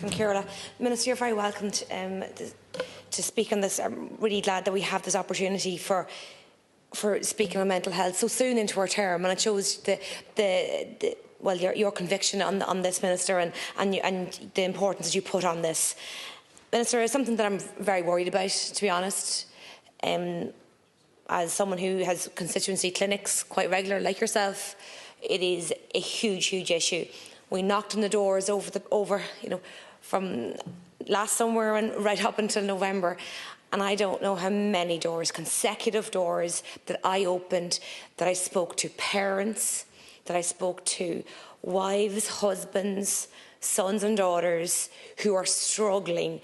Ciara. Minister, you're very welcome to speak on this. I'm really glad that we have this opportunity for speaking on mental health so soon into our term, and it shows your conviction on this, Minister, and the importance that you put on this. Minister, it's something that I'm very worried about, to be honest. As someone who has constituency clinics quite regular, like yourself, it is a huge issue. We knocked on the doors from last summer and right up until November, and I don't know how many doors, consecutive doors, that I opened, that I spoke to parents, that I spoke to wives, husbands, sons and daughters who are struggling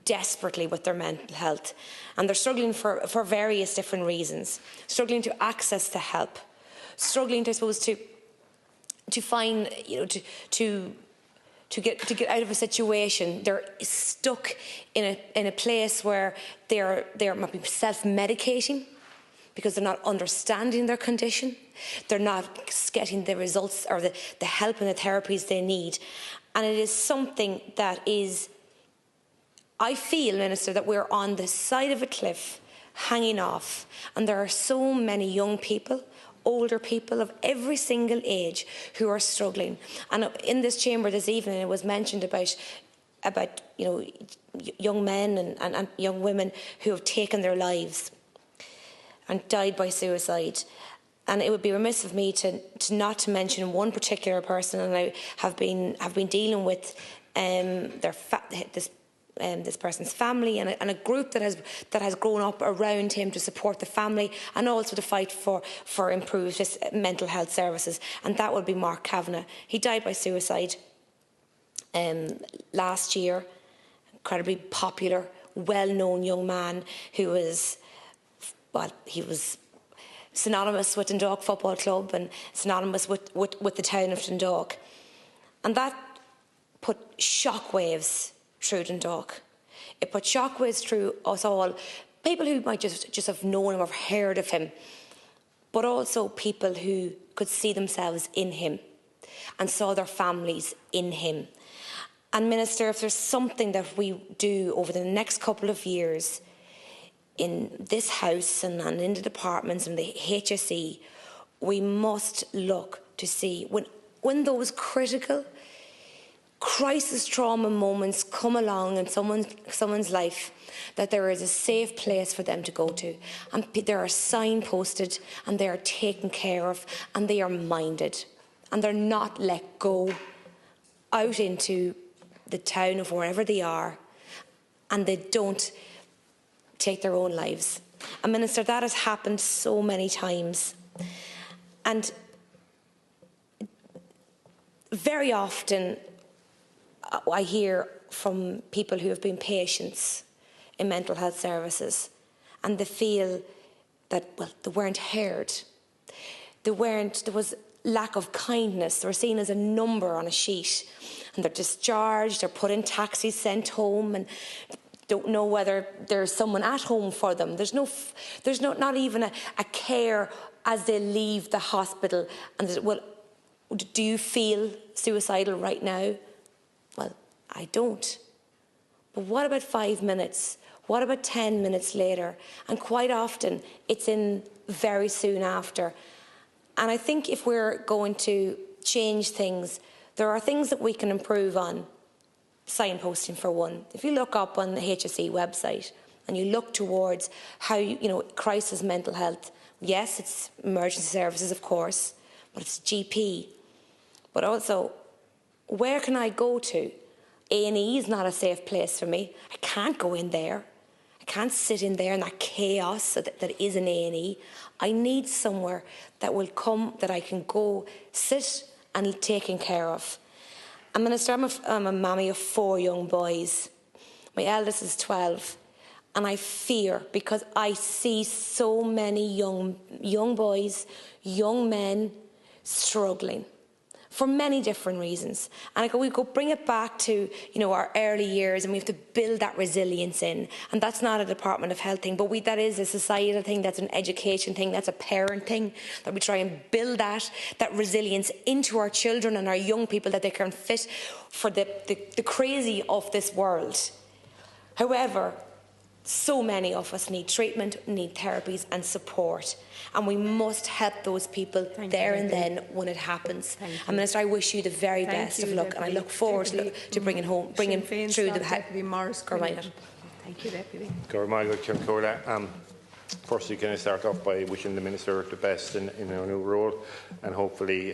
desperately with their mental health. And they're struggling for various different reasons. Struggling to access to help. Struggling, I suppose, to find, to get out of a situation. They're stuck in a place where they might be self-medicating because they're not understanding their condition. They're not getting the results or the help and the therapies they need. And it is something that is, I feel, Minister, that we're on the side of a cliff, hanging off. And there are so many young people, older people of every single age who are struggling. And in this chamber this evening, it was mentioned about young men and young women who have taken their lives and died by suicide. And it would be remiss of me to not to mention one particular person, and I have been dealing with this person's family and a group that has grown up around him to support the family and also to fight for improved mental health services, and that would be Mark Kavanagh. He died by suicide last year. Incredibly popular, well-known young man who was, he was synonymous with Dundalk Football Club and synonymous with the town of Dundalk. And that put shockwaves through Dundalk. It put shockwaves through us all. People who might just have known him or heard of him, but also people who could see themselves in him and saw their families in him. And Minister, if there's something that we do over the next couple of years in this House and in the departments and the HSE, we must look to see when those critical crisis trauma moments come along in someone's life, that there is a safe place for them to go to, and they are signposted and they are taken care of and they are minded and they're not let go out into the town of wherever they are, and they don't take their own lives. And Minister, that has happened so many times, and very often I hear from people who have been patients in mental health services, and they feel that, they weren't heard. There was lack of kindness. They were seen as a number on a sheet, and they're discharged, they're put in taxis, sent home, and don't know whether there's someone at home for them. There's not even a care as they leave the hospital. And do you feel suicidal right now? Well, I don't. But what about 5 minutes? What about 10 minutes later? And quite often, it's in very soon after. And I think if we're going to change things, there are things that we can improve on. Signposting, for one. If you look up on the HSE website and you look towards how, crisis mental health, yes, it's emergency services, of course, but it's GP. But also, where can I go to? A&E is not a safe place for me. I can't go in there. I can't sit in there in that chaos that is an A&E. I need somewhere that will come, that I can go sit and taken care of. And Minister, I'm a mammy of 4 young boys. My eldest is 12. And I fear, because I see so many young boys, young men struggling for many different reasons. And we go bring it back to, our early years, and we have to build that resilience in. And that's not a Department of Health thing, but that is a societal thing, that's an education thing, that's a parent thing, that we try and build that resilience into our children and our young people, that they can fit for the crazy of this world. However, so many of us need treatment, need therapies and support, and we must help those people there and then when it happens. And Minister, I wish you the very best of luck, and I look forward to bringing through the Deputy Morris. Thank you, Deputy. Firstly, can I start off by wishing the Minister the best in her new role, and hopefully